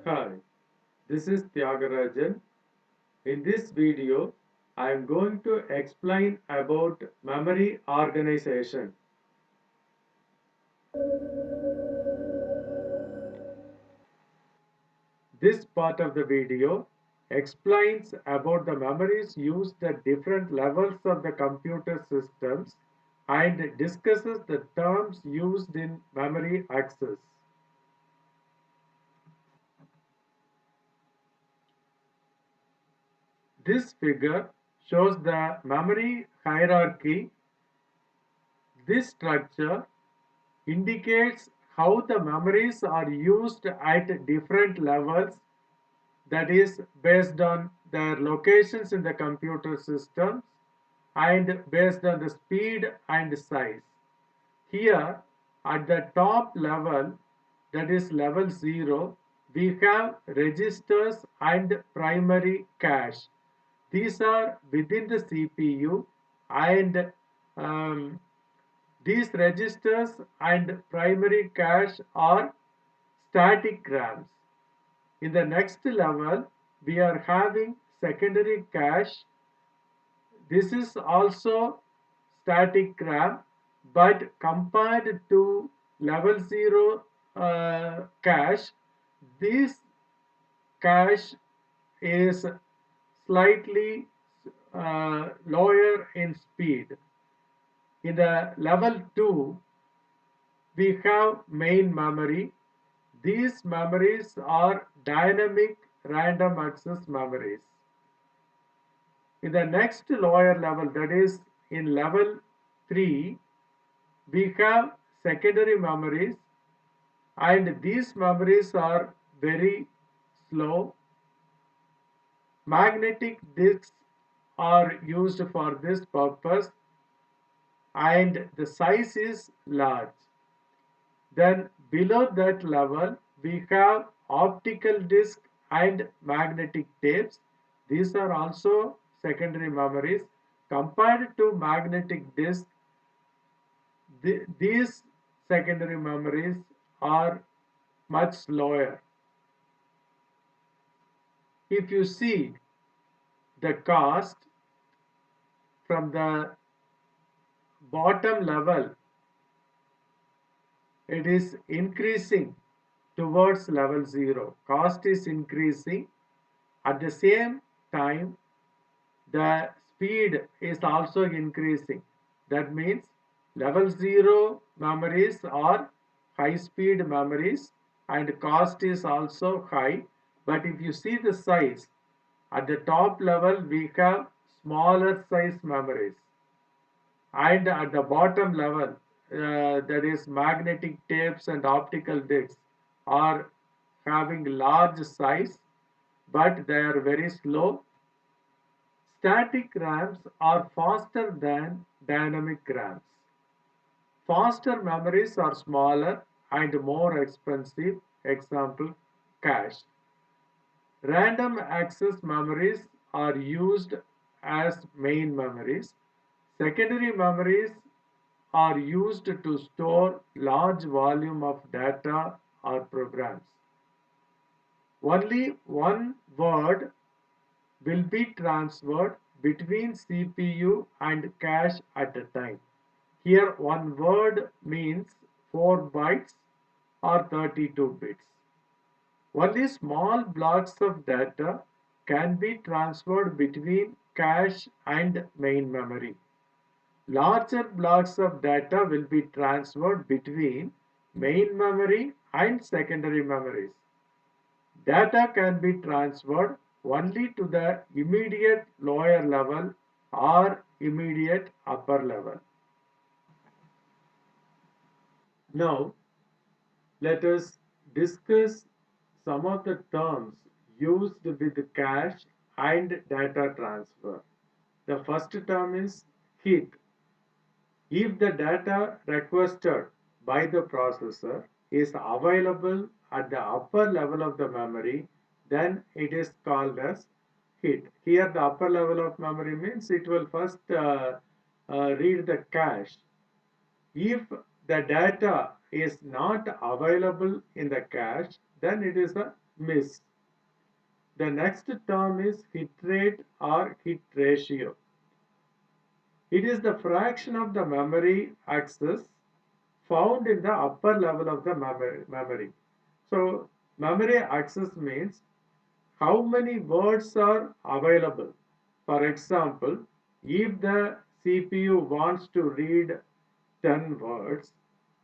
Hi, this is Tyagarajan. In this video, I am going to explain about memory organization. This part of the video explains about the memories used at different levels of the computer systems and discusses the terms used in memory access. This figure shows the memory hierarchy. This structure indicates how the memories are used at different levels, that is based on their locations in the computer systems and based on the speed and size. Here at the top level, that is level 0, we have registers and primary cache. These are within the CPU, and um, these registers and primary cache are static RAMs. In the next level, we are having secondary cache. This is also static RAM, but compared to level 0 cache, this cache is slightly lower in speed. In the level 2, we have main memory. These memories are dynamic random access memories. In the next lower level, that is in level 3, we have secondary memories, and these memories are very slow. Magnetic disks are used for this purpose, and the size is large. Then below that level, we have optical disc and magnetic tapes. These are also secondary memories. Compared to magnetic disc, these secondary memories are much lower. If you see the cost from the bottom level, it is increasing towards level 0. Cost is increasing. At the same time, the speed is also increasing. That means level 0 memories are high speed memories and cost is also high. But if you see the size, at the top level we have smaller size memories, and at the bottom level, that is magnetic tapes and optical discs are having large size, but they are very slow. Static RAMs are faster than dynamic RAMs. Faster memories are smaller and more expensive. Example, cache. Random access memories are used as main memories. Secondary memories are used to store large volume of data or programs. Only one word will be transferred between CPU and cache at a time. Here one word means 4 bytes or 32 bits. Only small blocks of data can be transferred between cache and main memory. Larger blocks of data will be transferred between main memory and secondary memories. Data can be transferred only to the immediate lower level or immediate upper level. Now, let us discuss some of the terms used with cache and data transfer. The first term is hit. If the data requested by the processor is available at the upper level of the memory, then it is called as hit. Here the upper level of memory means it will first read the cache. If the data is not available in the cache, then it is a miss. The next term is hit rate or hit ratio. It is the fraction of the memory access found in the upper level of the memory. So memory access means how many words are available. For example, if the CPU wants to read 10 words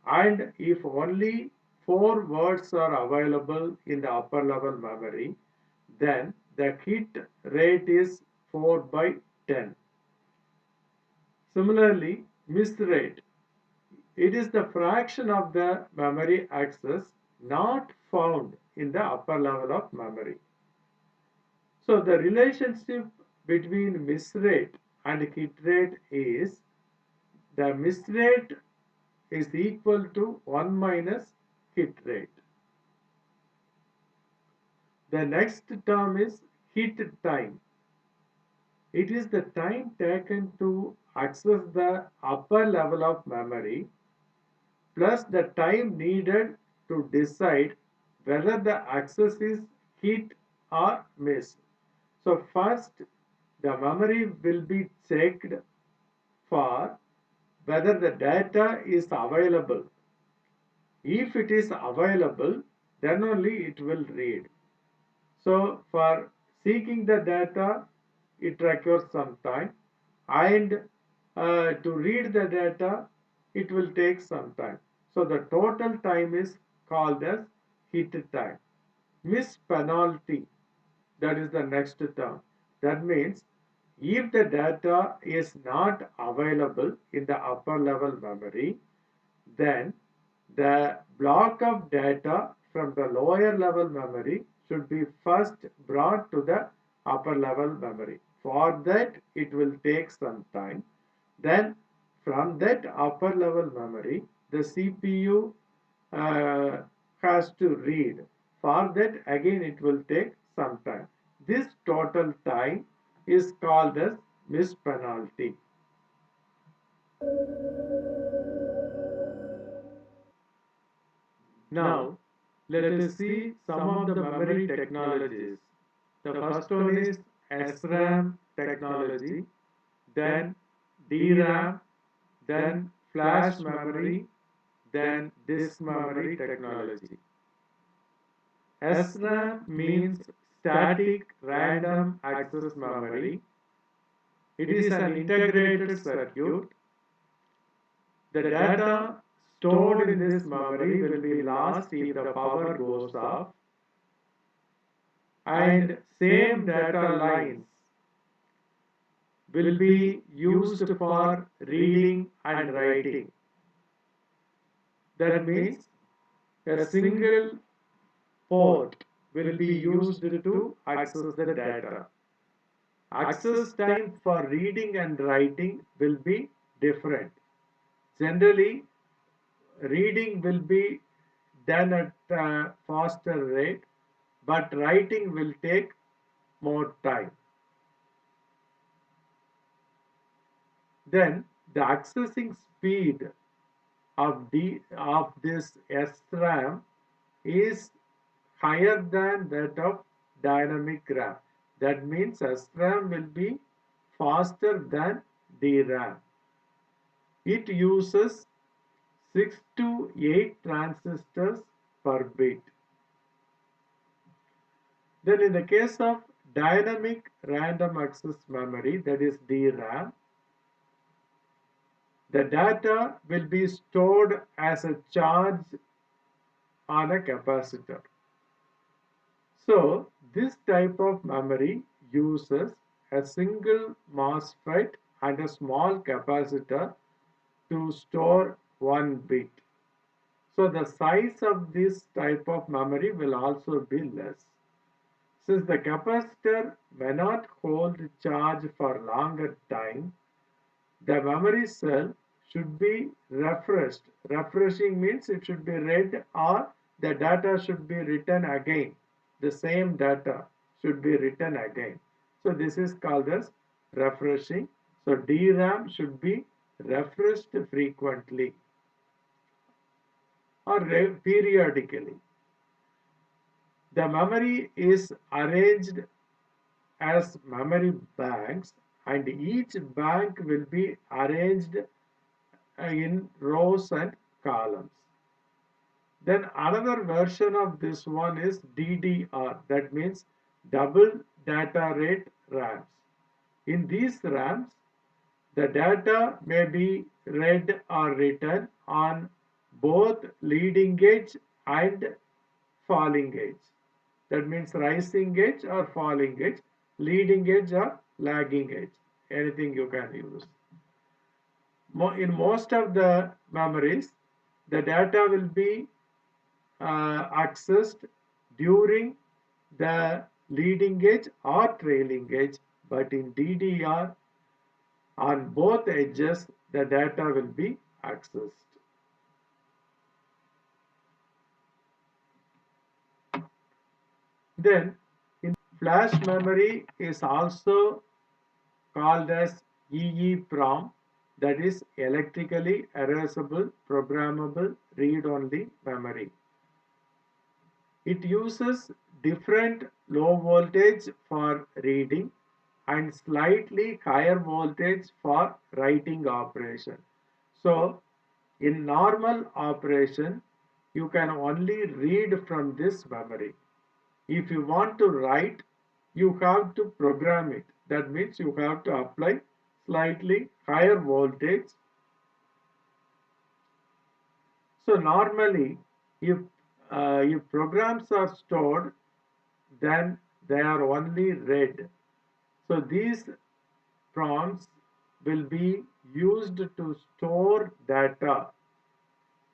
and if only 4 words are available in the upper level memory, then the hit rate is 4 by 10. Similarly, miss rate. It is the fraction of the memory access not found in the upper level of memory. So the relationship between miss rate and hit rate is the miss rate is equal to 1 minus hit rate. The next term is hit time. It is the time taken to access the upper level of memory plus the time needed to decide whether the access is hit or miss. So first the memory will be checked for whether the data is available. If it is available, then only it will read. So for seeking the data, it requires some time, and to read the data, it will take some time. So the total time is called as hit time. Miss penalty, that is the next term. That means if the data is not available in the upper level memory, then the block of data from the lower level memory should be first brought to the upper level memory. For that, it will take some time. Then, from that upper level memory, the CPU has to read. For that, again, it will take some time. This total time is called as miss penalty. Now, let us see some of the memory technologies. The first one is SRAM technology, then DRAM, then flash memory, then disk memory technology. SRAM means static random access memory. It is an integrated circuit. The data stored in this memory will be lost if the power goes off, and same data lines will be used for reading and writing. That means a single port will be used to access the data. Access time for reading and writing will be different. Generally, reading will be done at a faster rate, but writing will take more time. Then the accessing speed of this SRAM is higher than that of dynamic RAM. That means SRAM will be faster than DRAM. It uses 6 to 8 transistors per bit. Then in the case of dynamic random access memory, that is DRAM, the data will be stored as a charge on a capacitor. So this type of memory uses a single MOSFET and a small capacitor to store one bit. So the size of this type of memory will also be less. Since the capacitor may not hold charge for longer time, the memory cell should be refreshed. Refreshing means it should be read or the data should be written again. The same data should be written again. So this is called as refreshing. So DRAM should be refreshed frequently. or periodically. The memory is arranged as memory banks, and each bank will be arranged in rows and columns. Then another version of this one is DDR, that means double data rate RAMs. In these RAMs, the data may be read or written on both leading edge and falling edge. That means rising edge or falling edge, leading edge or lagging edge. Anything you can use. In most of the memories, the data will be accessed during the leading edge or trailing edge, but in DDR, on both edges, the data will be accessed. Then, in flash memory is also called as EEPROM, that is electrically erasable programmable read-only memory. It uses different low voltage for reading and slightly higher voltage for writing operation. So, in normal operation, you can only read from this memory. If you want to write, you have to program it. That means you have to apply slightly higher voltage. So normally, if programs are stored, then they are only read. So these prompts will be used to store data,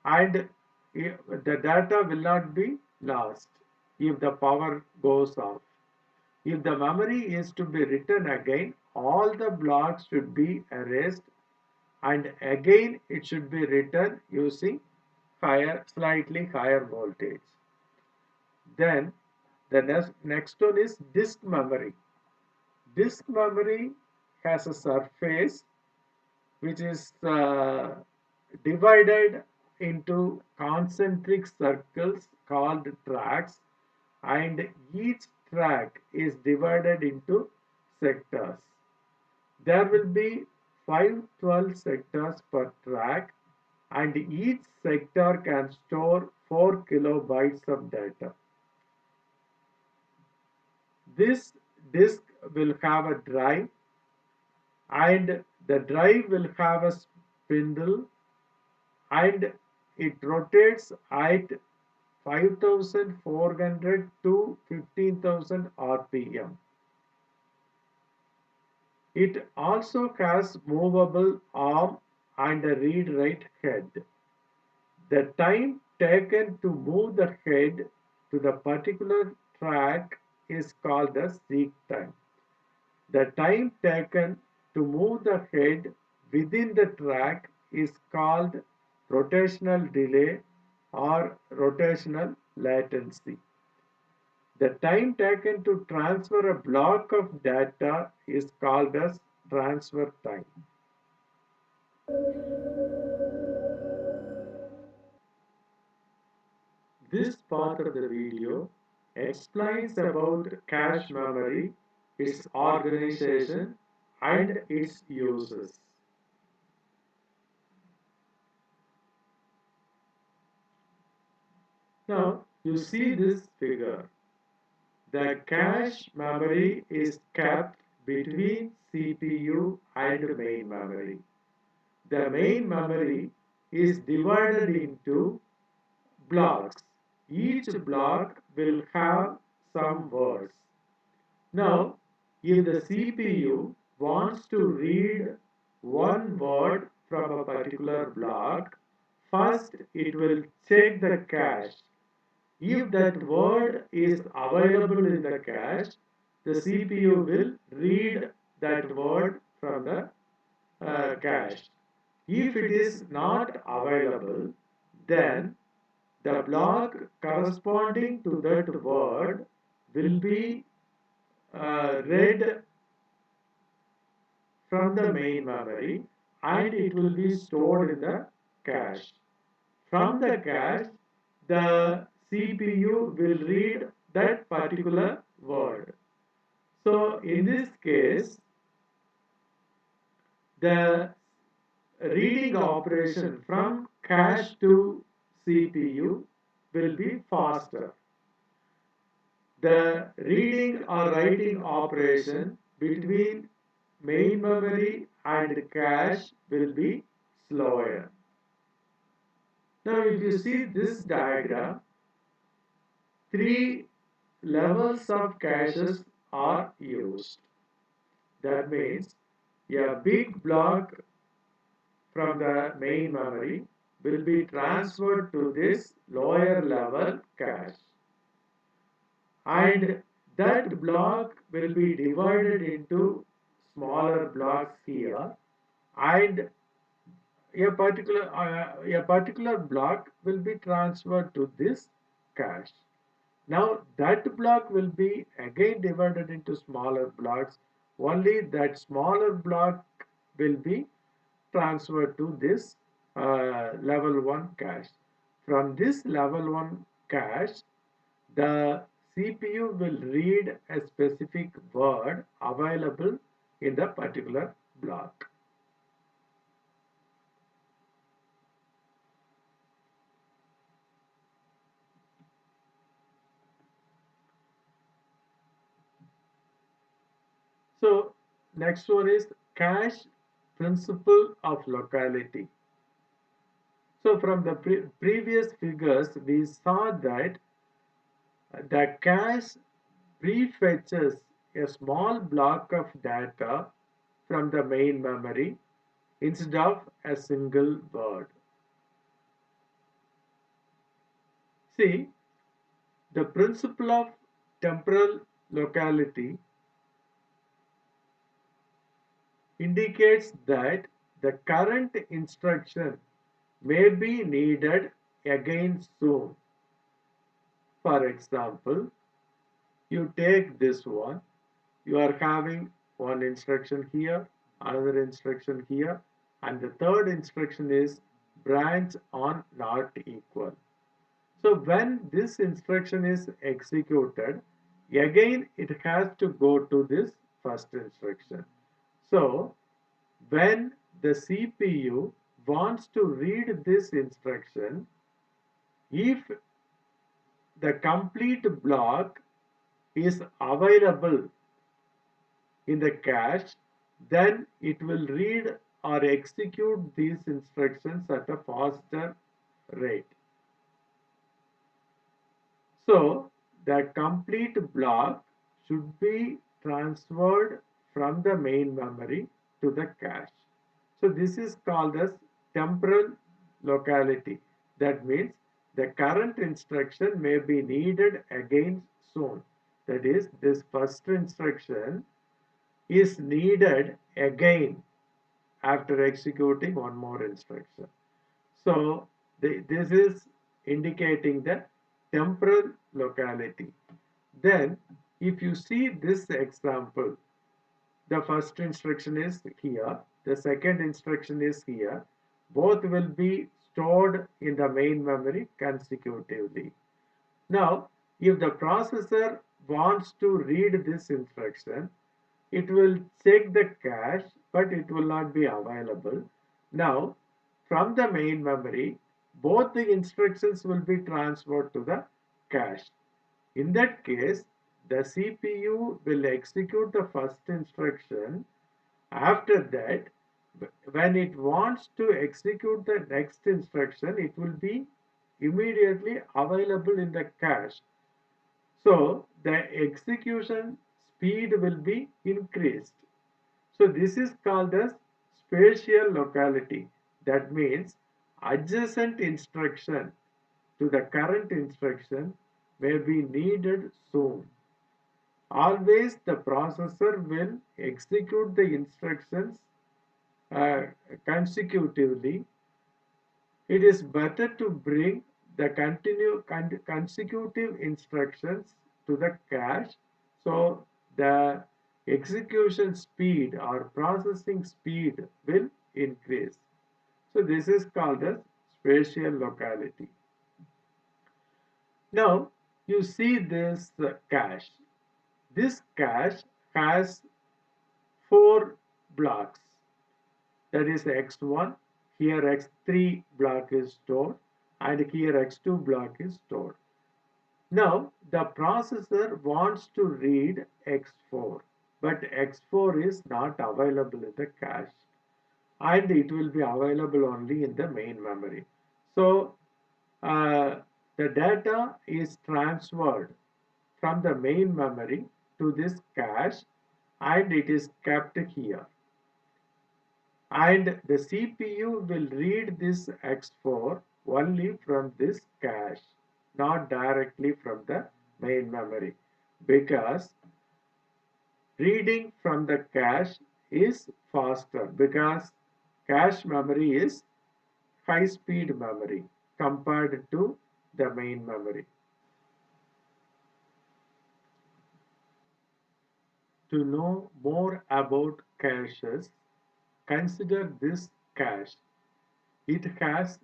and the data will not be lost if the power goes off. If the memory is to be written again, all the blocks should be erased, and again it should be written using slightly higher voltage. Then the next one is disk memory. Disk memory has a surface which is divided into concentric circles called tracks, and each track is divided into sectors. There will be 512 sectors per track, and each sector can store 4 kilobytes of data. This disk will have a drive, and the drive will have a spindle, and it rotates at 5400 to 15,000 rpm. It also has movable arm and a read-write head. The time taken to move the head to the particular track is called the seek time. The time taken to move the head within the track is called rotational delay or rotational latency. The time taken to transfer a block of data is called as transfer time. This part of the video explains about cache memory, its organization, and its uses. Now, you see this figure. The cache memory is kept between CPU and main memory. The main memory is divided into blocks. Each block will have some words. Now, if the CPU wants to read one word from a particular block, first it will check the cache. If that word is available in the cache, the CPU will read that word from the cache. If it is not available, then the block corresponding to that word will be read from the main memory, and it will be stored in the cache. From the cache, the CPU will read that particular word. So in this case, the reading operation from cache to CPU will be faster. The reading or writing operation between main memory and cache will be slower. Now if you see this diagram, three levels of caches are used. That means a big block from the main memory will be transferred to this lower level cache, and that block will be divided into smaller blocks here, and a particular block will be transferred to this cache. Now that block will be again divided into smaller blocks. Only that smaller block will be transferred to this level 1 cache. From this level 1 cache, the CPU will read a specific word available in the particular block. So next one is cache principle of locality. So from the previous figures, we saw that the cache prefetches a small block of data from the main memory instead of a single word. See, the principle of temporal locality indicates that the current instruction may be needed again soon. For example, you take this one, you are having one instruction here, another instruction here, and the third instruction is branch on not equal. So when this instruction is executed, again it has to go to this first instruction. So when the CPU wants to read this instruction, if the complete block is available in the cache, then it will read or execute these instructions at a faster rate. So the complete block should be transferred from the main memory to the cache. So this is called as temporal locality. That means the current instruction may be needed again soon. That is, this first instruction is needed again after executing one more instruction. So this is indicating the temporal locality. Then if you see this example, the first instruction is here, the second instruction is here. Both will be stored in the main memory consecutively. Now, if the processor wants to read this instruction, it will check the cache, but it will not be available. Now, from the main memory, both the instructions will be transferred to the cache. In that case, the CPU will execute the first instruction. After that, when it wants to execute the next instruction, it will be immediately available in the cache. So the execution speed will be increased. So this is called as spatial locality. That means adjacent instruction to the current instruction may be needed soon. Always the processor will execute the instructions uh, consecutively. It is better to bring the consecutive instructions to the cache, so the execution speed or processing speed will increase. So this is called as spatial locality. Now you see this cache. This cache has four blocks. That is x1, here x3 block is stored, and here x2 block is stored. Now the processor wants to read x4, but x4 is not available in the cache, and it will be available only in the main memory. So uh, the data is transferred from the main memory to this cache, and it is kept here. And the CPU will read this X4 only from this cache, not directly from the main memory, because reading from the cache is faster, because cache memory is high speed memory compared to the main memory. To know more about caches, consider this cache. It has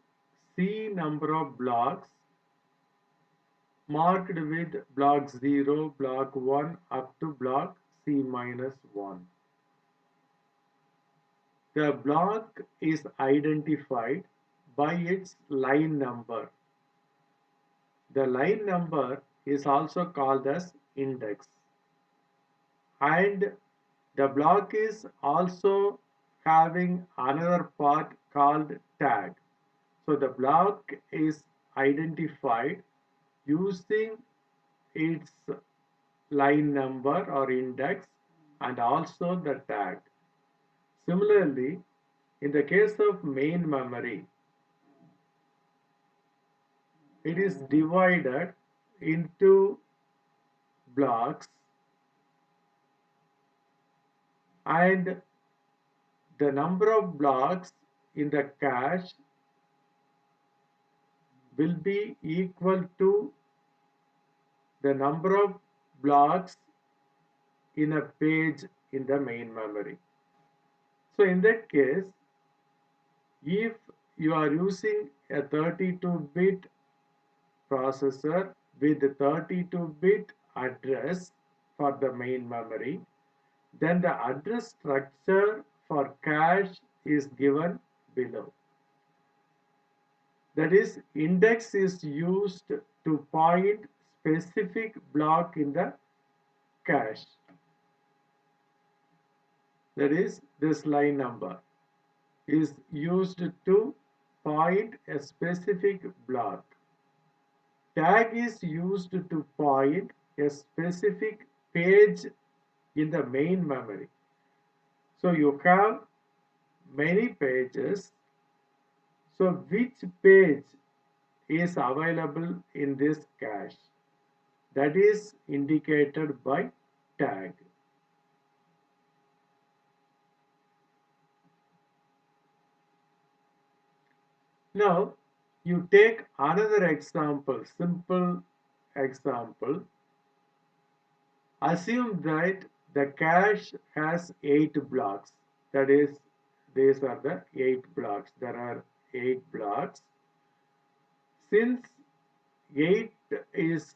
C number of blocks marked with block 0, block 1 up to block C minus 1. The block is identified by its line number. The line number is also called as index. And the block is also having another part called tag. So the block is identified using its line number or index and also the tag. Similarly, in the case of main memory, it is divided into blocks, and the number of blocks in the cache will be equal to the number of blocks in a page in the main memory. So in that case, if you are using a 32-bit processor with 32-bit address for the main memory, then the address structure for cache is given below. That is, index is used to point specific block in the cache. That is, this line number is used to point a specific block. Tag is used to point a specific page in the main memory. So you have many pages. So which page is available in this cache? That is indicated by tag. Now you take another example, simple example. Assume that the cache has 8 blocks. That is, these are the 8 blocks. There are 8 blocks. Since 8 is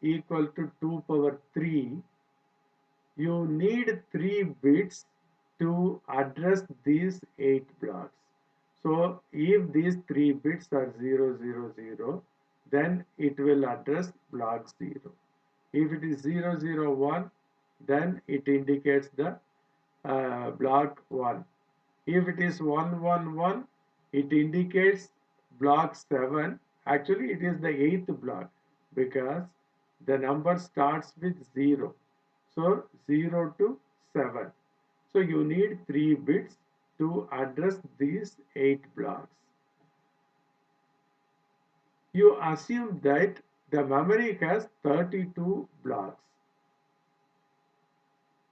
equal to 2 power 3, you need 3 bits to address these 8 blocks. So if these 3 bits are 0, 0, 0, then it will address block 0. If it is 0, 0, 1, then it indicates the block 1. If it is 1, 1, 1, it indicates block 7. Actually, it is the 8th block because the number starts with 0. So 0 to 7. So you need 3 bits to address these 8 blocks. You assume that the memory has 32 blocks.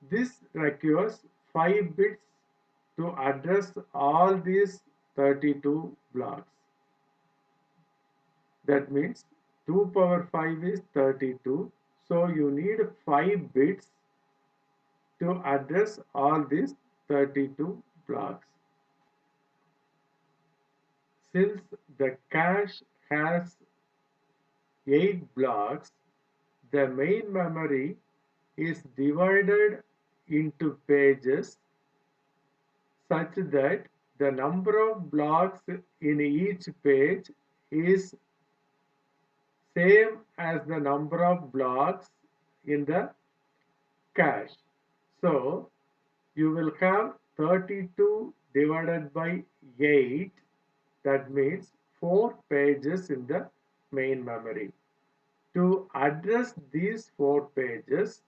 This requires 5 bits to address all these 32 blocks. That means 2 power 5 is 32. So you need 5 bits to address all these 32 blocks. Since the cache has 8 blocks, the main memory is divided into pages such that the number of blocks in each page is same as the number of blocks in the cache. So you will have 32 divided by 8, that means 4 pages in the main memory. To address these 4 pages,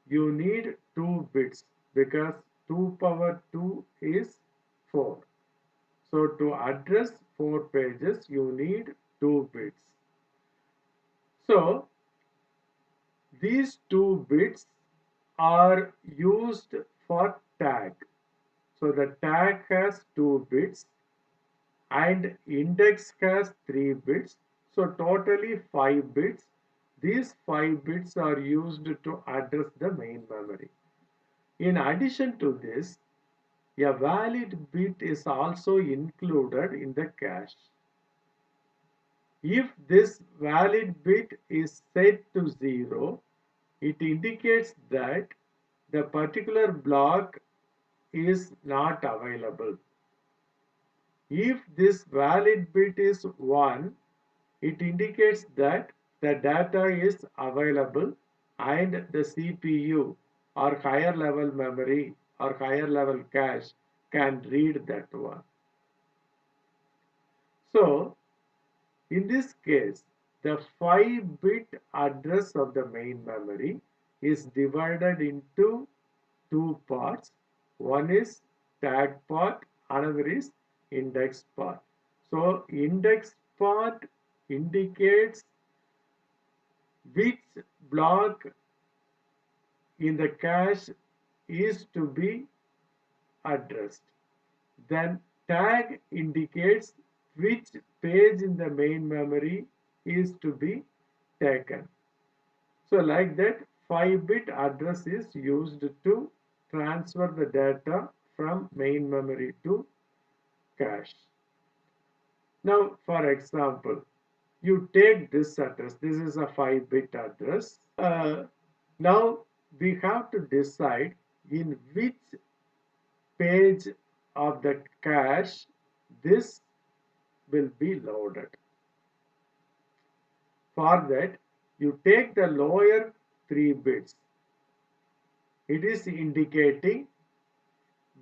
you need 2 bits because 2 power 2 is 4. So to address 4 pages, you need 2 bits. So these 2 bits are used for tag. So the tag has 2 bits and index has 3 bits. So totally 5 bits. These 5 bits are used to address the main memory. In addition to this, a valid bit is also included in the cache. If this valid bit is set to 0, it indicates that the particular block is not available. If this valid bit is 1, it indicates that the data is available and the CPU or higher level memory or higher level cache can read that one. So in this case, the 5-bit address of the main memory is divided into 2 parts. One is tag part, another is index part. So index part indicates which block in the cache is to be addressed. Then tag indicates which page in the main memory is to be taken. So like that, 5-bit address is used to transfer the data from main memory to cache. Now, for example, you take this address. This is a 5-bit address. Now, we have to decide in which page of the cache this will be loaded. For that, you take the lower 3 bits. It is indicating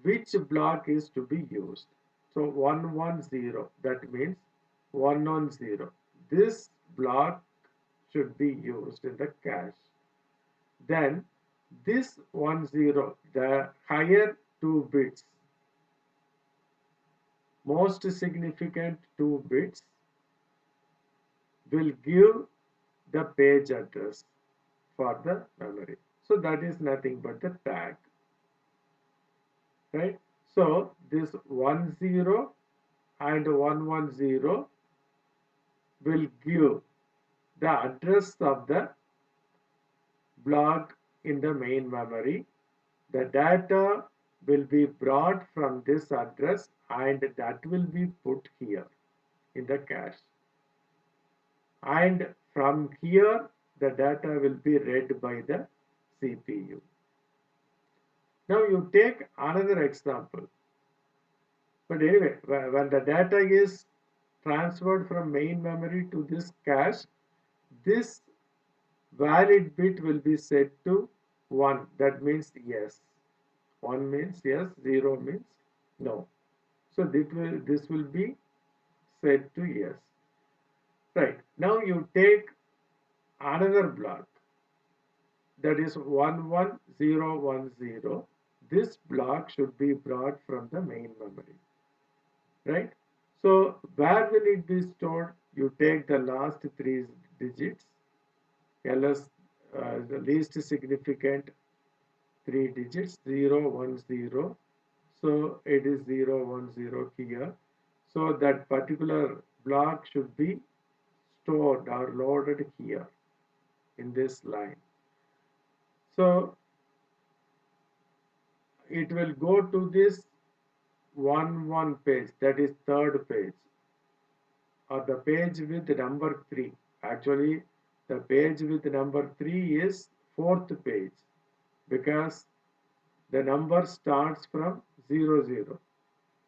which block is to be used. So 110, that means 110. This block should be used in the cache. Then this 10, the higher 2 bits, most significant 2 bits, will give the page address for the memory. So that is nothing but the tag. Right? So this 10 and 110 will give the address of the block in the main memory. The data will be brought from this address and that will be put here in the cache. And from here, the data will be read by the CPU. Now you take another example. But anyway, when the data is transferred from main memory to this cache, this valid bit will be set to 1. That means yes. 1 means yes, 0 means no. So this will be set to yes. Right. Now you take another block, that is 11010. This block should be brought from the main memory. Right? So where will it be stored? You take the last 3 digits, LS, the least significant 3 digits, 010. So it is 010 here. So that particular block should be stored or loaded here in this line. So it will go to this 1 page, that is third page, or the page with number 3. Actually, The page with number 3 is fourth page because the number starts from 00.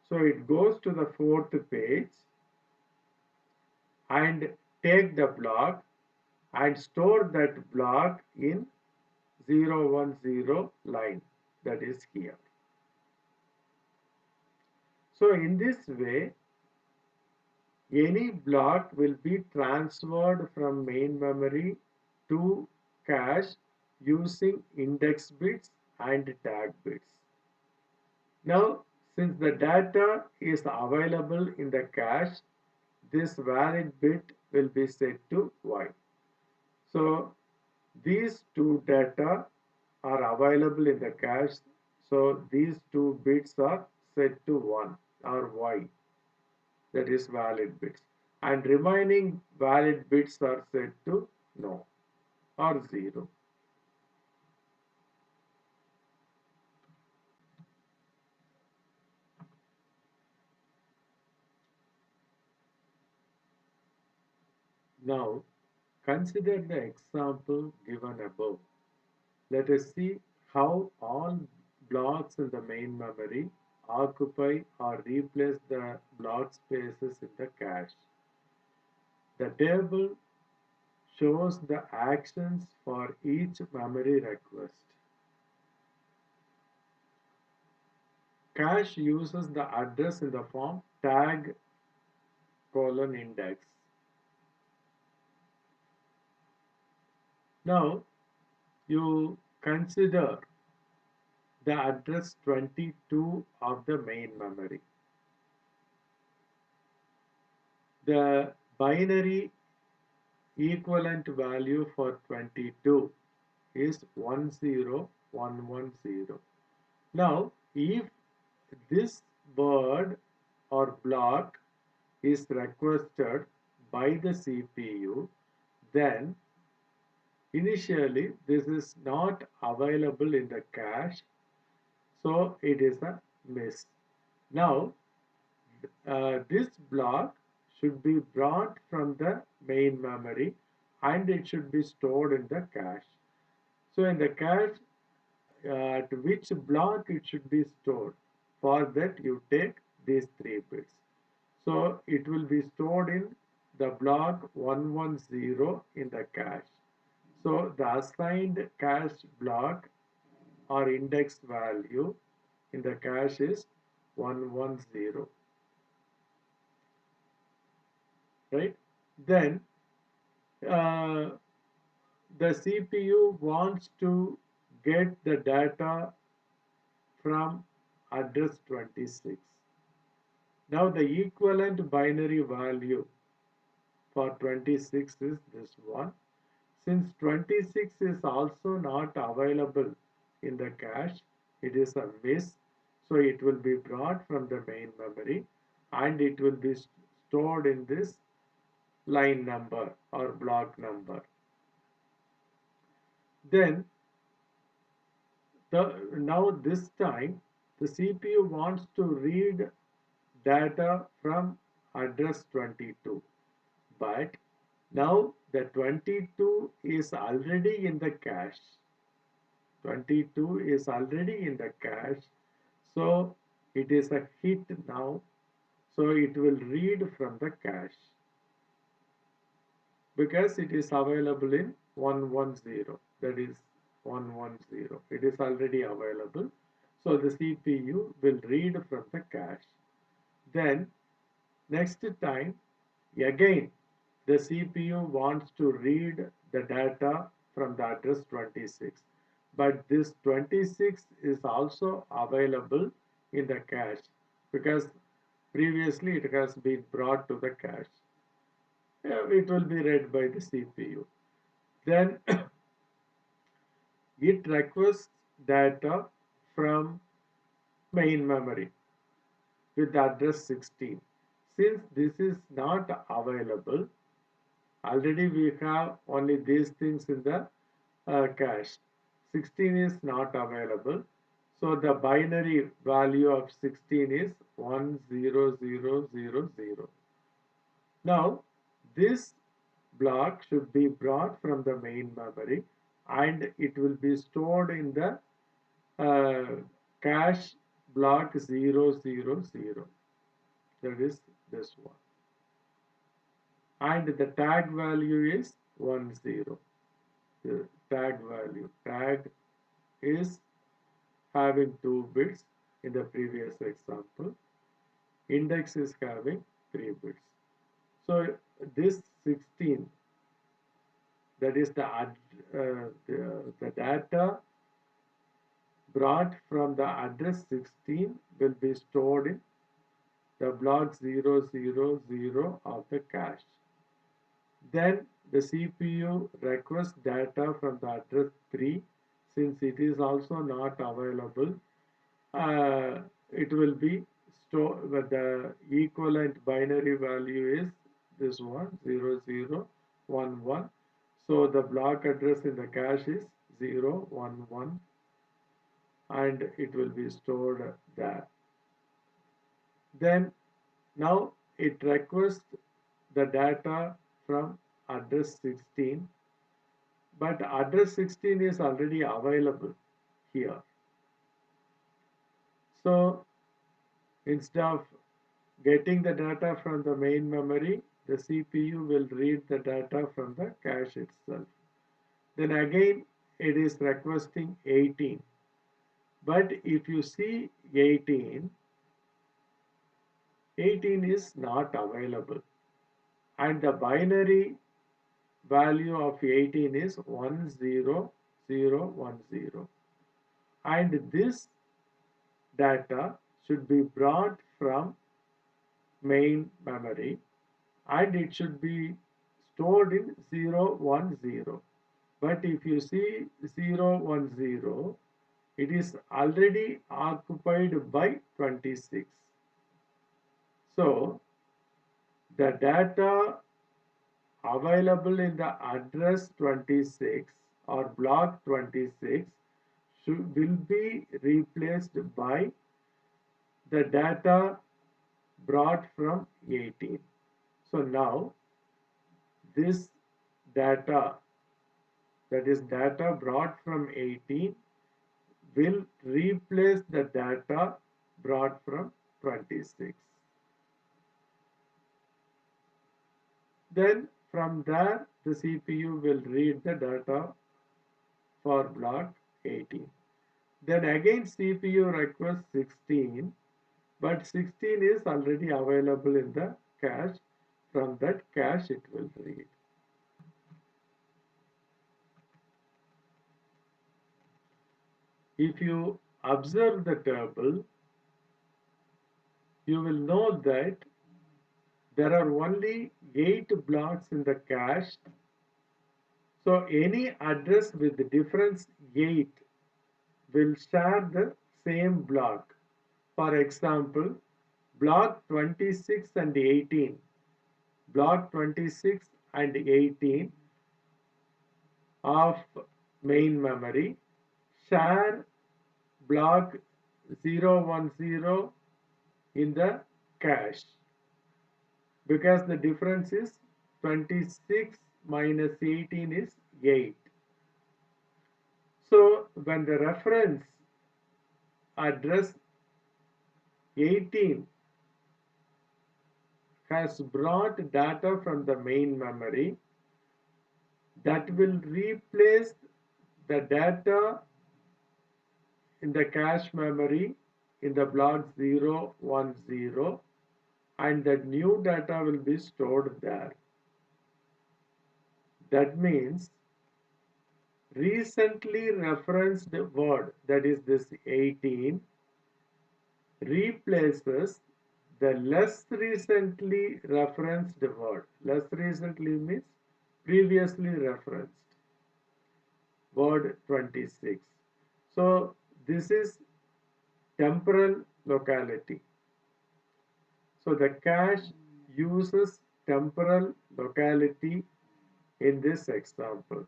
So it goes to the fourth page and take the block and store that block in 010 line, that is here. So in this way, any block will be transferred from main memory to cache using index bits and tag bits. Now, since the data is available in the cache, this valid bit will be set to Y. So, these two data are available in the cache. So, these two bits are set to 1 or Y, that is valid bits. And remaining valid bits are set to no or 0. Now, consider the example given above. Let us see how all blocks in the main memory occupy or replace the block spaces in the cache. The table shows the actions for each memory request. Cache uses the address in the form tag colon index. Now you consider the address 22 of the main memory. The binary equivalent value for 22 is 10110. Now, if this word or block is requested by the CPU, then initially this is not available in the cache, so it is a miss. Now, this block should be brought from the main memory and it should be stored in the cache. So in the cache, at which block it should be stored? For that you take these 3 bits. So it will be stored in the block 110 in the cache. So the assigned cache block or index value in the cache is 110. Right? Then uh, the CPU wants to get the data from address 26. Now the equivalent binary value for 26 is this one. Since 26 is also not available in the cache, it is a miss. So it will be brought from the main memory and it will be stored in this line number or block number. Then now this time the CPU wants to read data from address 22, but now the 22 is already in the cache. 22 is already in the cache, so it is a hit now, so it will read from the cache because it is available in 110, that is 110. It is already available, so the CPU will read from the cache. Then next time again the CPU wants to read the data from the address 26, but this 26 is also available in the cache because previously it has been brought to the cache. It will be read by the CPU. Then it requests data from main memory with address 16. Since this is not available, already we have only these things in the cache. 16 is not available. So the binary value of 16 is 10000. Now this block should be brought from the main memory and it will be stored in the cache block 000. That is this one. And the tag value is 10. The tag value. Tag is having 2 bits in the previous example. Index is having 3 bits. So this 16, that is the data brought from the address 16 will be stored in the block 000 of the cache. Then the CPU requests data from the address 3. Since it is also not available, it will be stored. The equivalent binary value is this one 0011. So the block address in the cache is 011 and it will be stored there. Then now it requests the data from address 16, but address 16 is already available here. So instead of getting the data from the main memory, the CPU will read the data from the cache itself. Then again it is requesting 18. But if you see 18 is not available. And the binary value of 18 is 10010. And this data should be brought from main memory and it should be stored in 010. But if you see 010, it is already occupied by 26. So the data available in the address 26 or block 26 will be replaced by the data brought from 18. So now this data, that is data brought from 18, will replace the data brought from 26. Then from there the CPU will read the data for block 18. Then again CPU requests 16, but 16 is already available in the cache. From that cache it will read. If you observe the table, you will know that there are only 8 blocks in the cache. So any address with the difference 8 will share the same block. For example, block 26 and 18. Block 26 and 18 of main memory share block 010 in the cache because the difference is 26 minus 18 is 8. So when the reference address 18 has brought data from the main memory, that will replace the data in the cache memory in the block 010 and the new data will be stored there. That means recently referenced word, that is this 18, replaces the less recently referenced word. Less recently means previously referenced word 26. So this is temporal locality. So the cache uses temporal locality in this example.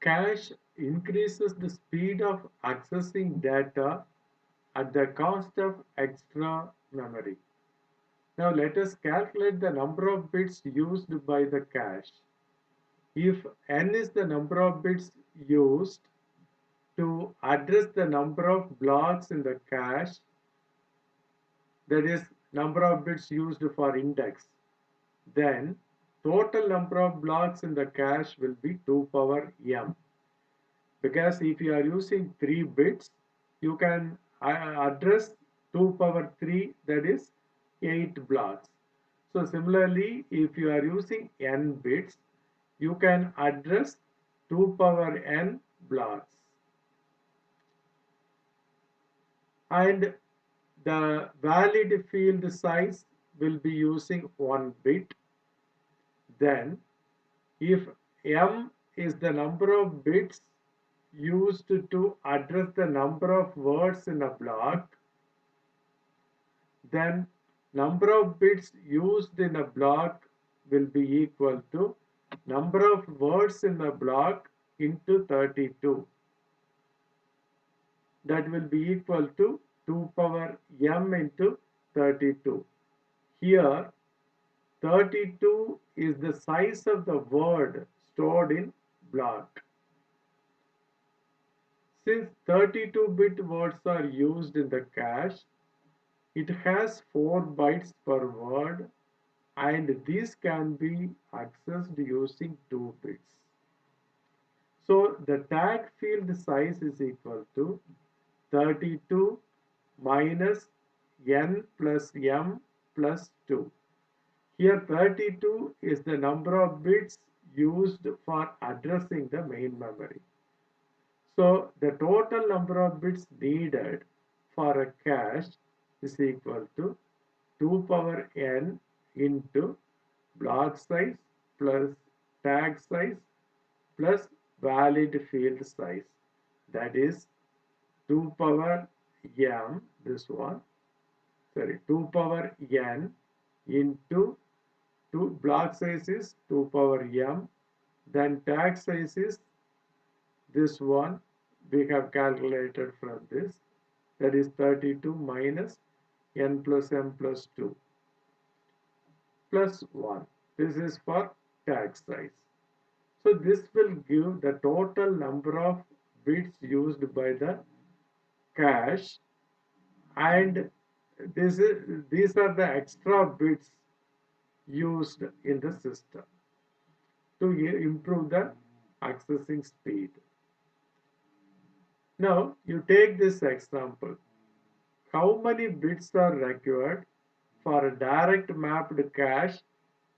cache increases the speed of accessing data at the cost of extra memory. Now let us calculate the number of bits used by the cache. If n is the number of bits used to address the number of blocks in the cache, that is number of bits used for index, then total number of blocks in the cache will be 2 power m. Because if you are using 3 bits, you can address 2 power 3, that is 8 blocks. So similarly, if you are using n bits, you can address 2 power n blocks. And the valid field size will be using 1 bit. Then if m is the number of bits used to address the number of words in a block, then number of bits used in a block will be equal to number of words in the block into 32. That will be equal to 2 power m into 32. Here 32 is the size of the word stored in block. Since 32-bit words are used in the cache, it has 4 bytes per word, and these can be accessed using 2 bits. So the tag field size is equal to 32 minus n plus m plus 2. Here 32 is the number of bits used for addressing the main memory. So the total number of bits needed for a cache is equal to 2 power n into block size plus tag size plus valid field size. That is 2 power m, this one, 2 power n into 2 block size is 2 power m, then tag size is this one we have calculated from this, that is 32 minus n plus m plus 2 plus 1. This is for tag size. So this will give the total number of bits used by the cache, and these are the extra bits used in the system to improve the accessing speed. Now you take this example. How many bits are required for a direct mapped cache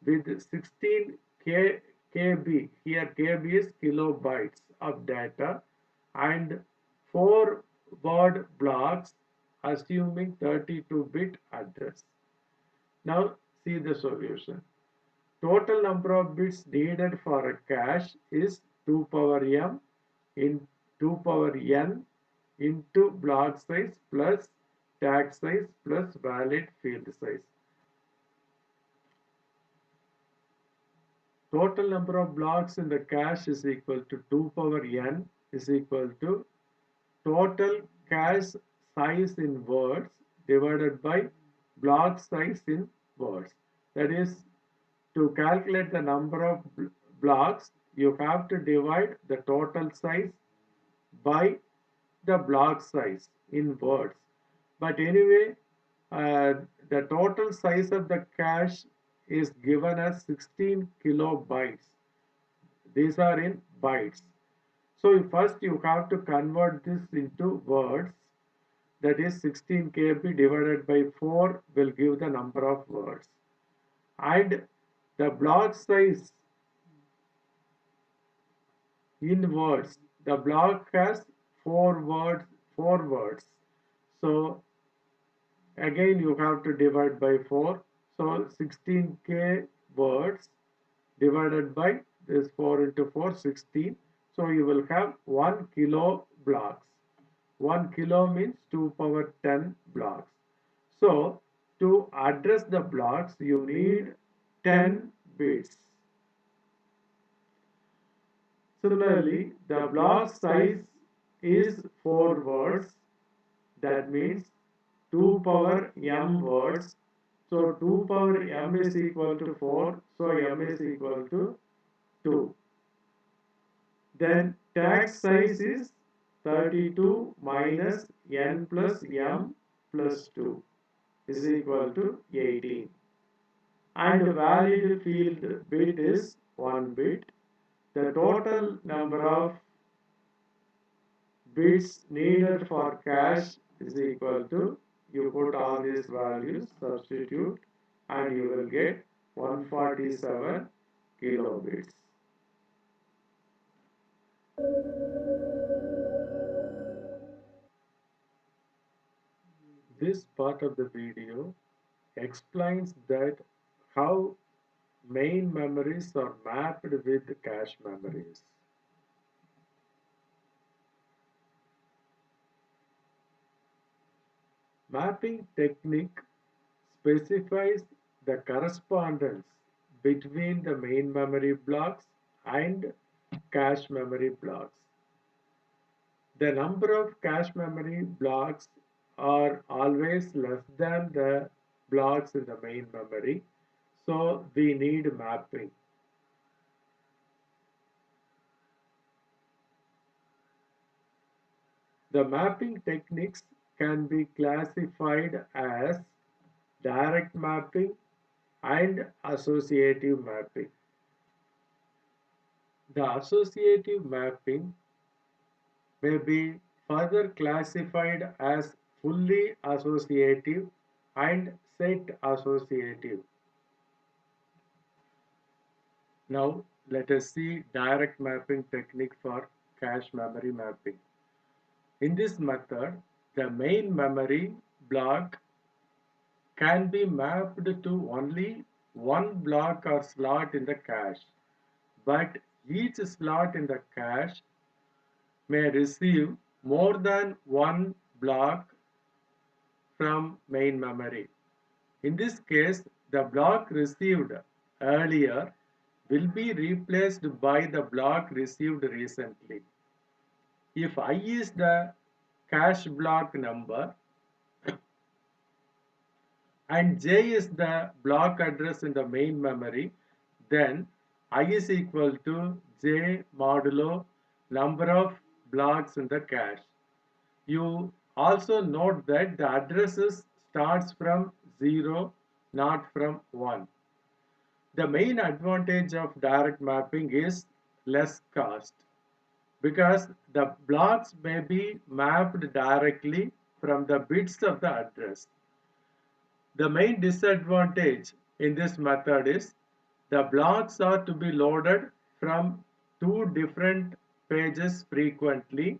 with 16 KB, here KB is kilobytes of data, and 4 word blocks assuming 32-bit address. Now see the solution. Total number of bits needed for a cache is 2 power m in 2 power n into block size plus tag size plus valid field size. Total number of blocks in the cache is equal to 2 power n is equal to total cache size in words divided by block size in words. That is, to calculate the number of blocks, you have to divide the total size by the block size in words. But anyway, the total size of the cache is given as 16 kilobytes. These are in bytes. So first you have to convert this into words. That is 16 KB divided by 4 will give the number of words. And the block size in words, the block has 4 words. So again you have to divide by 4. So 16k words divided by this 4 into 4, 16. So you will have 1 kilo blocks. 1 kilo means 2 power 10 blocks. So to address the blocks, you need 10 bits. Similarly, the block size is 4 words. That means 2 power m words. So 2 power m is equal to 4. So m is equal to 2. Then text size is 32 minus n plus m plus 2 is equal to 18. And valid field bit is 1 bit. The total number of bits needed for cache is equal to, you put all these values, substitute, and you will get 147 kilobits. This part of the video explains that how main memories are mapped with cache memories. Mapping technique specifies the correspondence between the main memory blocks and cache memory blocks. The number of cache memory blocks are always less than the blocks in the main memory, so we need mapping. The mapping techniques can be classified as direct mapping and associative mapping. The associative mapping may be further classified as fully associative and set associative. Now let us see direct mapping technique for cache memory mapping. In this method, the main memory block can be mapped to only one block or slot in the cache, but each slot in the cache may receive more than one block from main memory. In this case, the block received earlier will be replaced by the block received recently. If I is the cache block number and j is the block address in the main memory, then I is equal to j modulo number of blocks in the cache. You also note that the addresses starts from 0, not from 1. The main advantage of direct mapping is less cost because the blocks may be mapped directly from the bits of the address. The main disadvantage in this method is the blocks are to be loaded from two different pages frequently.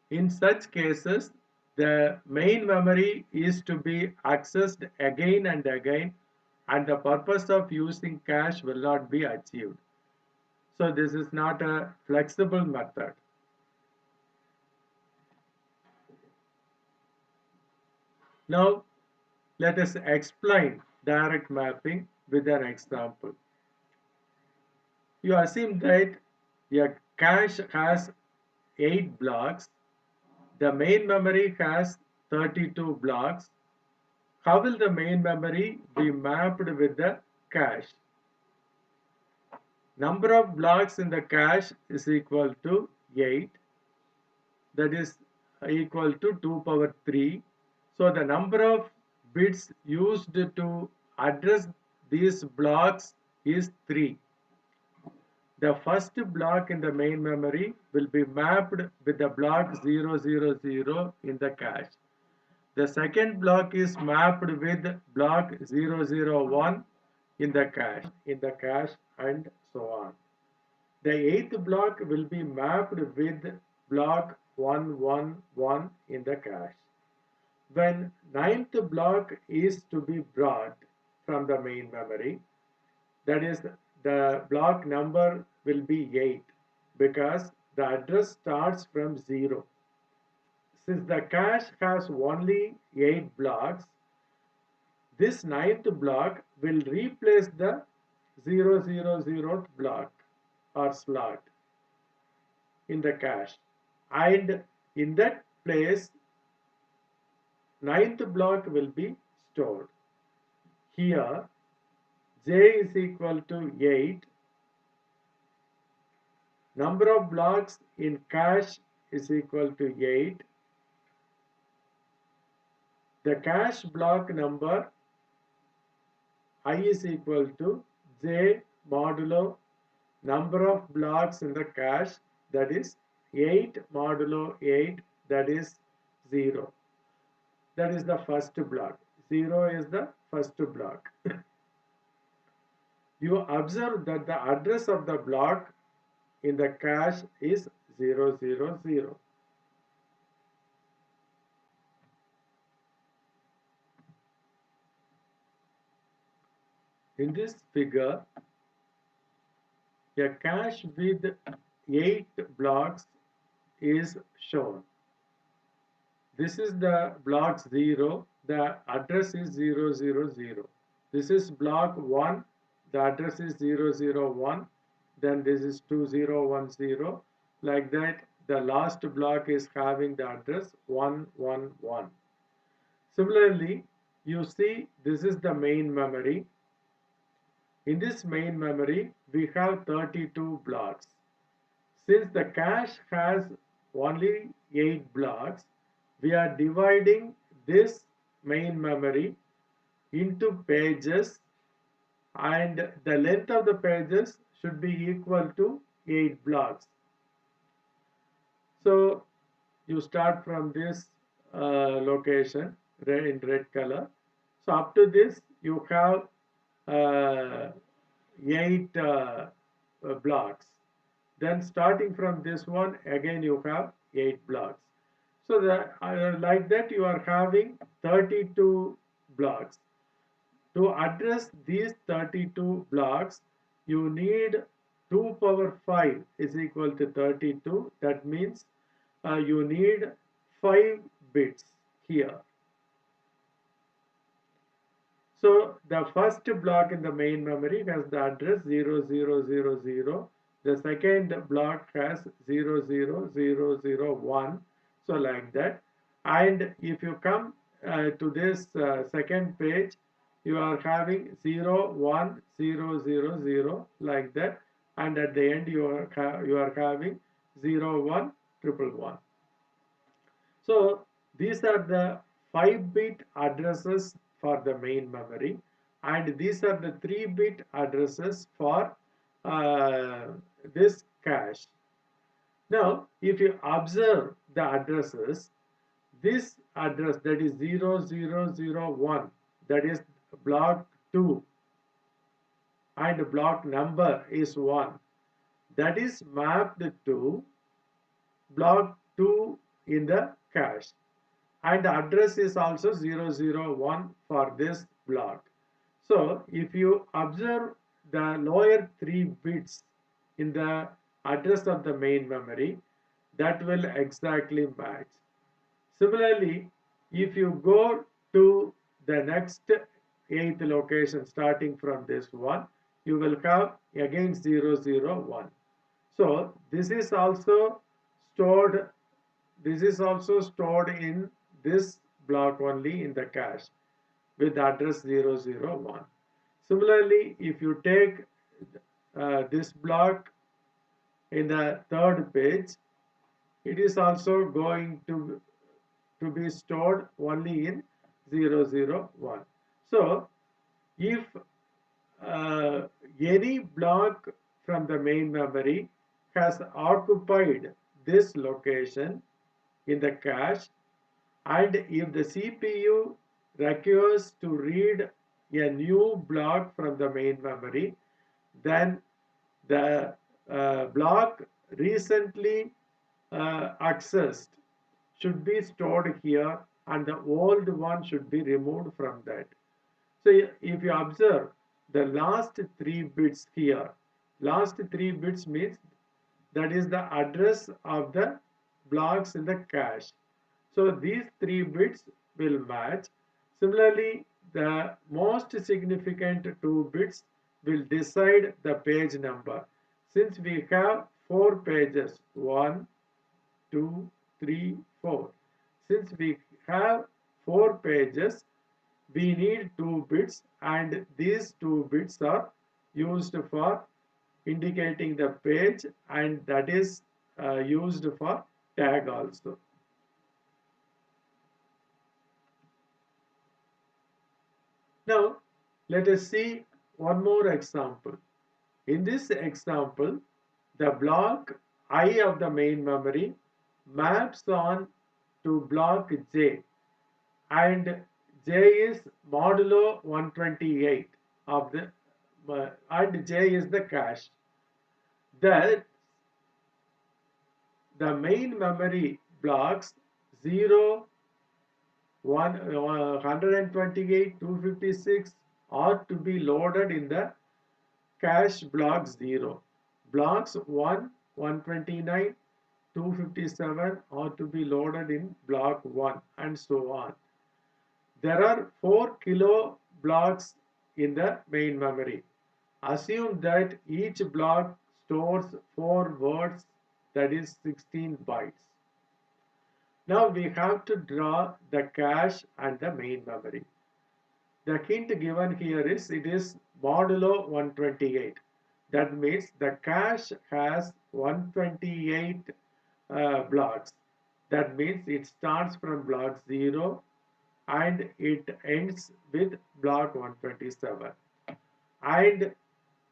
In such cases, the main memory is to be accessed again and again, and the purpose of using cache will not be achieved. So this is not a flexible method. Now let us explain direct mapping with an example. You assume that a cache has 8 blocks, the main memory has 32 blocks. How will the main memory be mapped with the cache? Number of blocks in the cache is equal to 8, that is equal to 2 power 3. So the number of bits used to address these blocks is 3. The first block in the main memory will be mapped with the block 000 in the cache. The second block is mapped with block 001 in the cache, and so on. The eighth block will be mapped with block 111 in the cache. When ninth block is to be brought from the main memory, that is, the block number will be 8 because the address starts from 0. Since the cache has only 8 blocks, this ninth block will replace the 000th block. or slot in the cache, and in that place ninth block will be stored. Here j is equal to 8, number of blocks in cache is equal to 8, the cache block number I is equal to j modulo number of blocks in the cache, that is 8 modulo 8, that is 0. That is the first block. 0 is the first block. You observe that the address of the block in the cache is 000. In this figure, a cache with 8 blocks is shown. This is the block 0, the address is 000. This is block 1, the address is 001, then this is 2010. Like that, the last block is having the address 111. Similarly, you see this is the main memory. In this main memory, we have 32 blocks. Since the cache has only 8 blocks, we are dividing this main memory into pages, and the length of the pages should be equal to 8 blocks. So you start from this location in red color. So up to this you have 8 blocks. Then starting from this one, again you have 8 blocks. So like that you are having 32 blocks. To address these 32 blocks, you need 2 power 5 is equal to 32. That means you need 5 bits here. So the first block in the main memory has the address 0000. The second block has 00001. So like that. And if you come to this second page, you are having 01000 like that. And at the end you are having 01111. So these are the 5-bit addresses for the main memory, and these are the 3-bit addresses for this cache. Now, if you observe the addresses, this address, that is 0001, that is block 2, and block number is 1, that is mapped to block 2 in the cache, and the address is also 001 for this block. So if you observe the lower 3 bits in the address of the main memory, that will exactly match. Similarly, if you go to the next 8th location starting from this one, you will have again 001. So this is also stored in this block only in the cache with address 001. Similarly, if you take this block in the third page, it is also going to be stored only in 001. So if any block from the main memory has occupied this location in the cache, and if the CPU requires to read a new block from the main memory, then the block recently accessed should be stored here, and the old one should be removed from that. So if you observe the last 3 bits here, last 3 bits means that is the address of the blocks in the cache. So these 3 bits will match. Similarly, the most significant 2 bits will decide the page number. Since we have 4 pages, 1, 2, 3, 4. Since we have 4 pages, we need 2 bits, and these 2 bits are used for indicating the page, and that is used for tag also. Now let us see one more example. In this example, the block I of the main memory maps on to block J, and J is modulo 128 of the and J is the cache. That the main memory blocks 0, 128, 256 are to be loaded in the cache block 0. Blocks 1, 129, 257 are to be loaded in block 1, and so on. There are 4 kilo blocks in the main memory. Assume that each block stores 4 words, that is 16 bytes. Now we have to draw the cache and the main memory. The hint given here is it is modulo 128. That means the cache has 128 blocks. That means it starts from block 0 and it ends with block 127. And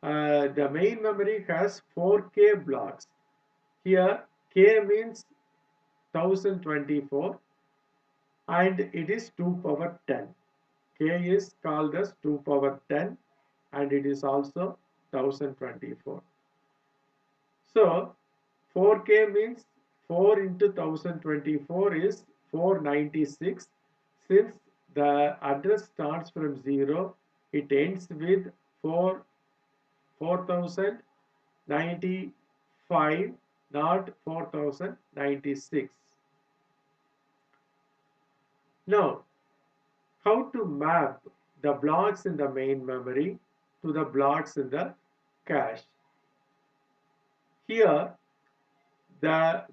the main memory has 4K blocks. Here K means 1024 and it is 2 power 10. K is called as 2 power 10 and it is also 1024. So 4K means 4 into 1024 is 496. Since the address starts from 0, it ends with 4095, not 4096. Now, how to map the blocks in the main memory to the blocks in the cache? Here, they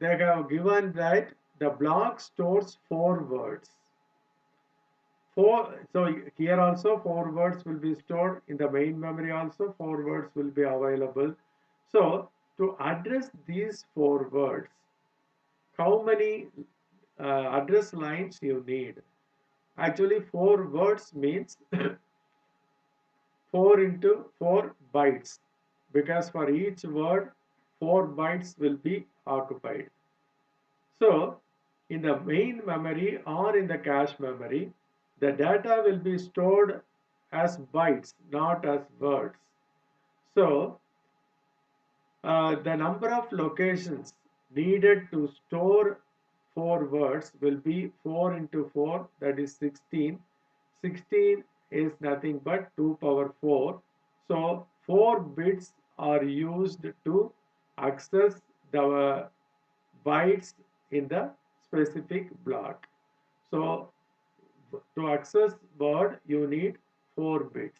have given that the block stores 4 words. So here also 4 words will be stored in the main memory, also 4 words will be available. So to address these 4 words, how many address lines you need? Actually 4 words means 4 into 4 bytes, because for each word 4 bytes will be occupied. So in the main memory or in the cache memory, the data will be stored as bytes, not as words. So the number of locations needed to store 4 words will be 4 into 4, that is 16. 16 is nothing but 2 power 4. So 4 bits are used to access the bytes in the specific block. So to access word, you need 4 bits.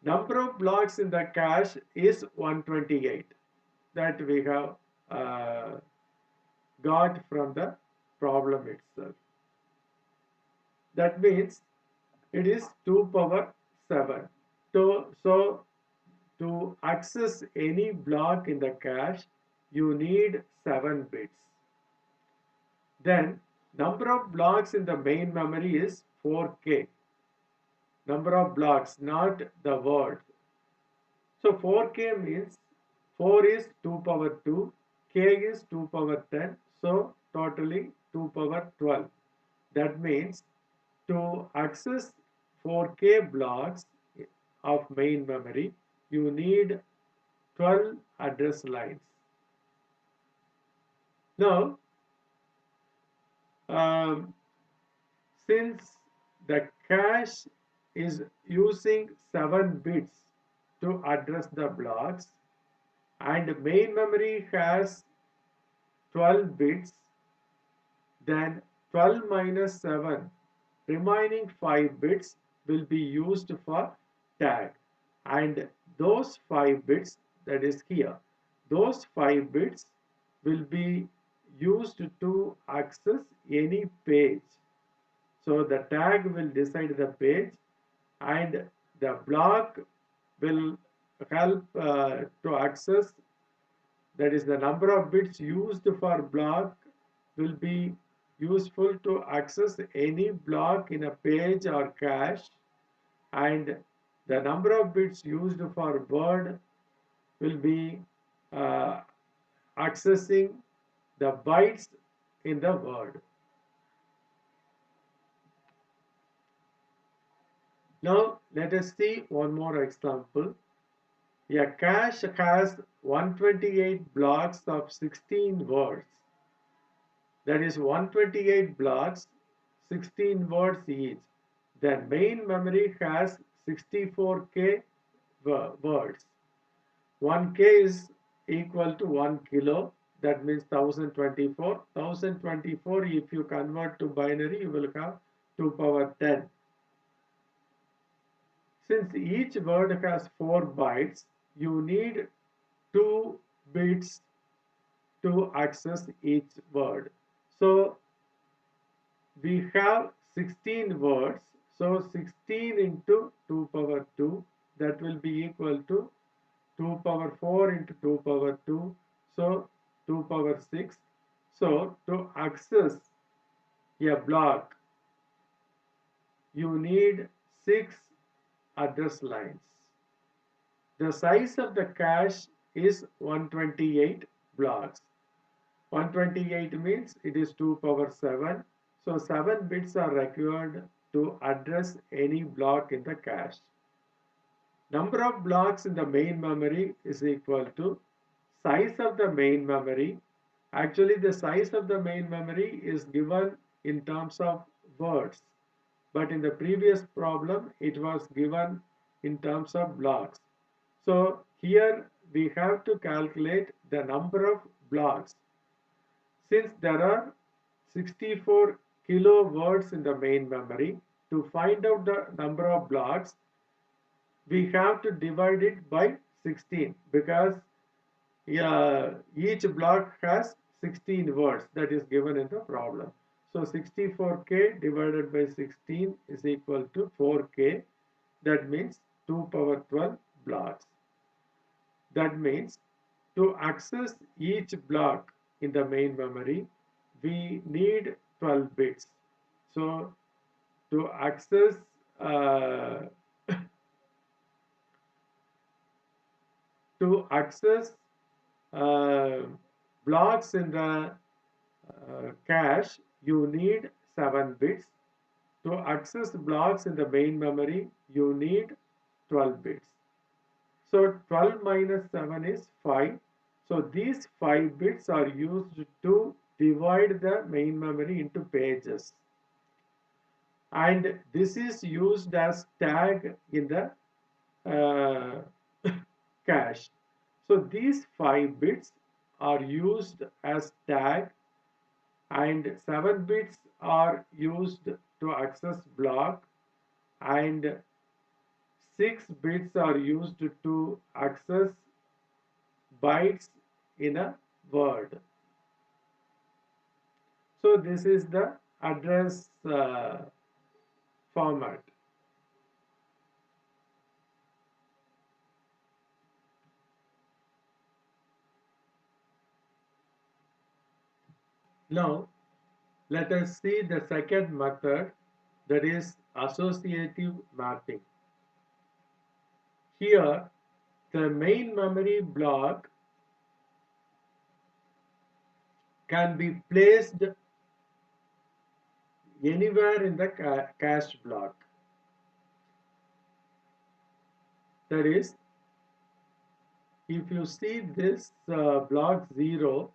Number of blocks in the cache is 128 that we have got from the problem itself. That means it is 2 power 7. So to access any block in the cache, you need 7 bits. Then number of blocks in the main memory is 4K. Number of blocks, not the word. So 4K means 4 is 2 power 2, K is 2 power 10, so totally 2 power 12. That means to access 4K blocks of main memory, you need 12 address lines. Now, since the cache is using 7 bits to address the blocks and main memory has 12 bits, then 12 minus 7, remaining 5 bits will be used for tag, and those 5 bits, that is here, those 5 bits will be used to access any page. So the tag will decide the page, and the block will help to access, that is the number of bits used for block will be useful to access any block in a page or cache, and the number of bits used for word will be uh, accessing the bytes in the word. Now let us see one more example. A cache has 128 blocks of 16 words. That is 128 blocks, 16 words each. The main memory has 64K words. 1K is equal to 1 kilo. That means 1024. 1024, if you convert to binary, you will have 2 power 10. Since each word has 4 bytes, you need 2 bits to access each word. So we have 16 words. So 16 into 2 power 2, that will be equal to 2 power 4 into 2 power 2. So 2 power 6. So to access a block, you need 6 address lines. The size of the cache is 128 blocks. 128 means it is 2 power 7. So 7 bits are required to address any block in the cache. Number of blocks in the main memory is equal to size of the main memory. Actually, the size of the main memory is given in terms of words, but in the previous problem it was given in terms of blocks. So here we have to calculate the number of blocks. Since there are 64 kilo words in the main memory, to find out the number of blocks, we have to divide it by 16, because each block has 16 words that is given in the problem. So 64K divided by 16 is equal to 4K. That means 2 power 12 blocks. That means to access each block in the main memory, we need 12 bits. So to access uh, to access uh, blocks in the cache, you need 7 bits. To access blocks in the main memory, you need 12 bits. So 12 minus 7 is 5. So these 5 bits are used to divide the main memory into pages. And this is used as tag in the uh, cache. So these 5 bits are used as tag, and 7 bits are used to access block, and 6 bits are used to access bytes in a word. So this is the address format. Now let us see the second method, that is associative mapping. Here the main memory block can be placed anywhere in the cache block. That is, if you see this block 0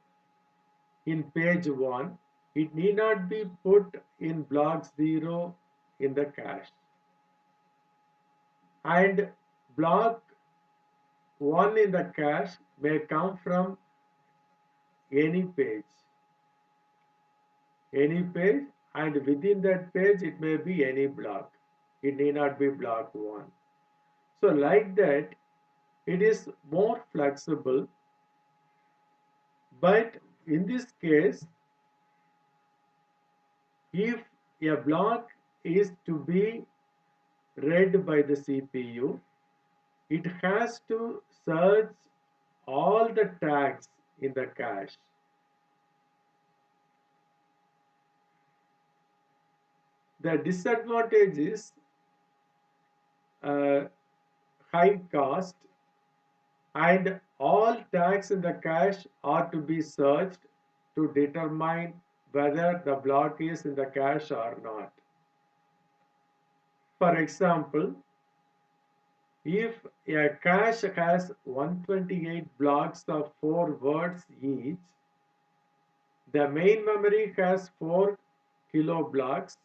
in page 1, it need not be put in block 0 in the cache. And block 1 in the cache may come from any page. Any page, and within that page it may be any block. It need not be block 1. So like that, it is more flexible, but in this case, if a block is to be read by the CPU, it has to search all the tags in the cache. The disadvantage is uh, high cost, and all tags in the cache are to be searched to determine whether the block is in the cache or not. For example, if a cache has 128 blocks of 4 words each, the main memory has 4 kilo blocks.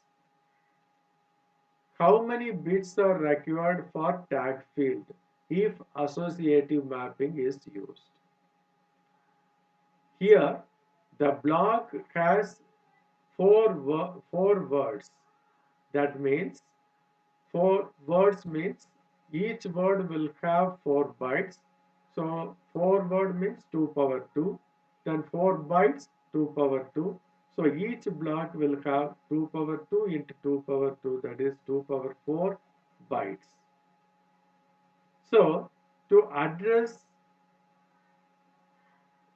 How many bits are required for tag field if associative mapping is used? Here, the block has four words. That means 4 words means each word will have 4 bytes. So 4 word means 2 power 2. Then 4 bytes 2 power 2. So each block will have 2 power 2 into 2 power 2, that is 2 power 4 bytes. So to address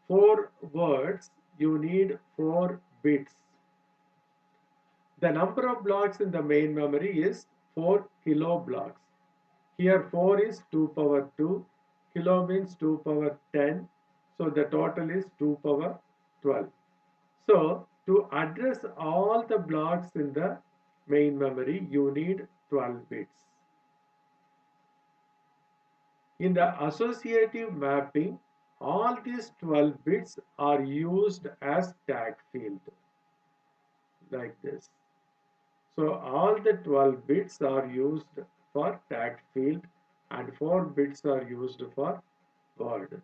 4 words, you need 4 bits. The number of blocks in the main memory is 4 kilo blocks. Here 4 is 2 power 2, kilo means 2 power 10, so the total is 2 power 12. So to address all the blocks in the main memory, you need 12 bits. In the associative mapping, all these 12 bits are used as tag field, like this. So all the 12 bits are used for tag field and 4 bits are used for word.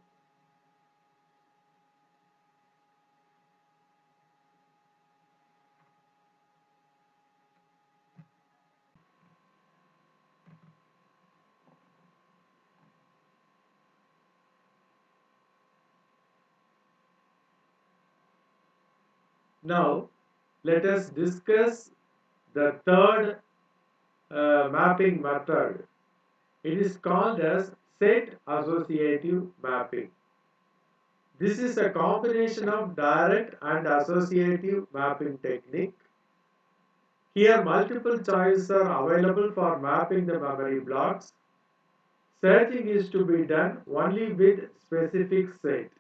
Now let us discuss the third mapping method. It is called as set associative mapping. This is a combination of direct and associative mapping technique. Here multiple choices are available for mapping the memory blocks. Searching is to be done only with specific set,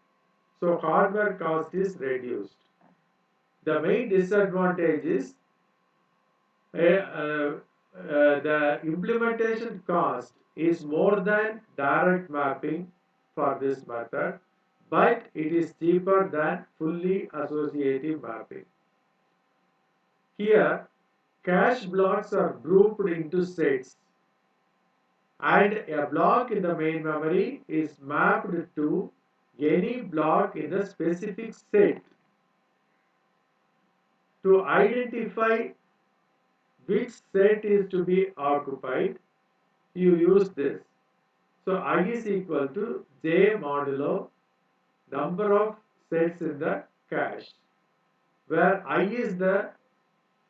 so hardware cost is reduced. The main disadvantage is the implementation cost is more than direct mapping for this method, but it is cheaper than fully associative mapping. Here, cache blocks are grouped into sets, and a block in the main memory is mapped to any block in the specific set. To identify which set is to be occupied, you use this. So I is equal to j modulo number of sets in the cache, where I is the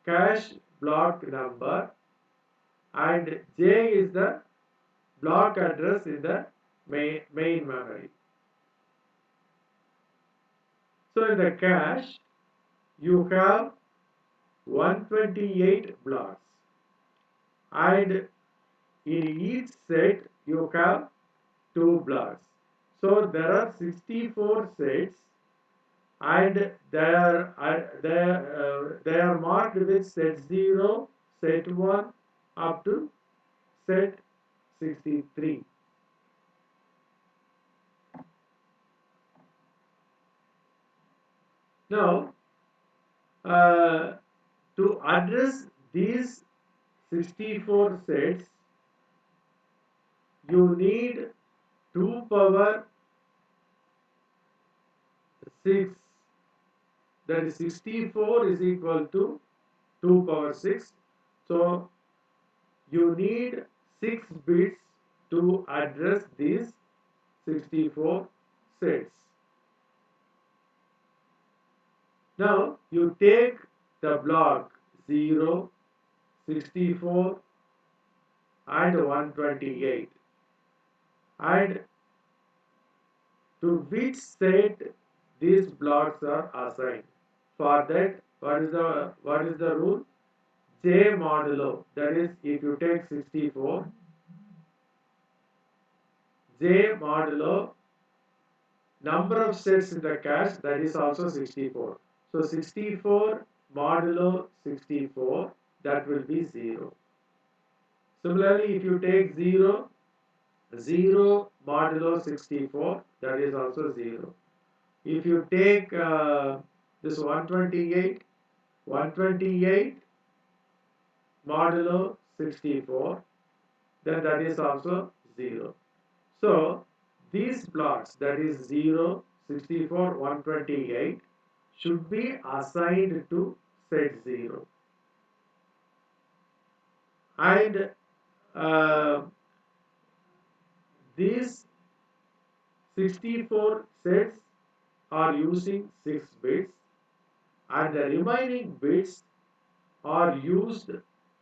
cache block number and j is the block address in the main memory. So in the cache, you have 128 blocks, and in each set you have 2 blocks. So there are 64 sets, and they are marked with set 0, set 1 up to set 63. Now, to address these 64 sets, you need 2 power 6, that is 64 is equal to 2 power 6. So you need 6 bits to address these 64 sets. Now you take the block 0, 64 and 128 and to which set these blocks are assigned. For that, what is the rule? J modulo. That is, if you take 64, J modulo number of sets in the cache, that is also 64. So 64 modulo 64, that will be 0. Similarly, if you take 0, 0 modulo 64, that is also 0. If you take this 128, 128 modulo 64, then that is also 0. So these blocks, that is 0, 64, 128, should be assigned to set 0. And uh, these 64 sets are using 6 bits and the remaining bits are used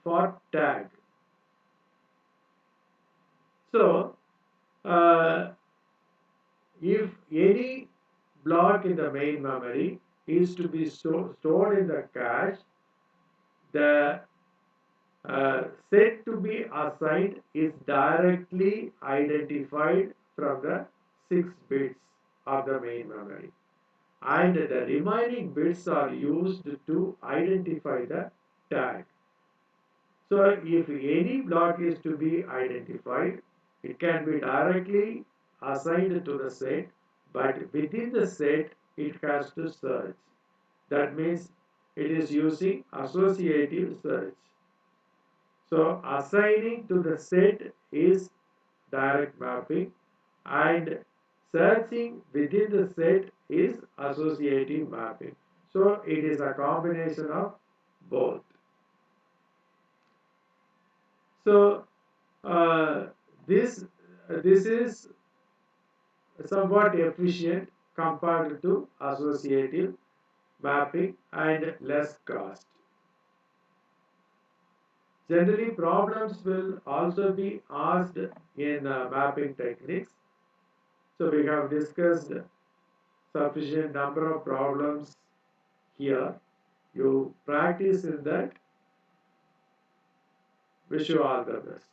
for tag. So uh, if any block in the main memory is to be stored in the cache, the set to be assigned is directly identified from the 6 bits of the main memory, and the remaining bits are used to identify the tag. So if any block is to be identified, it can be directly assigned to the set, but within the set it has to search. That means it is using associative search. So assigning to the set is direct mapping and searching within the set is associative mapping. So it is a combination of both. So uh, this this is somewhat efficient compared to associative mapping and less cost. Generally, problems will also be asked in mapping techniques. So we have discussed sufficient number of problems here. You practice in that. Wish you all the best.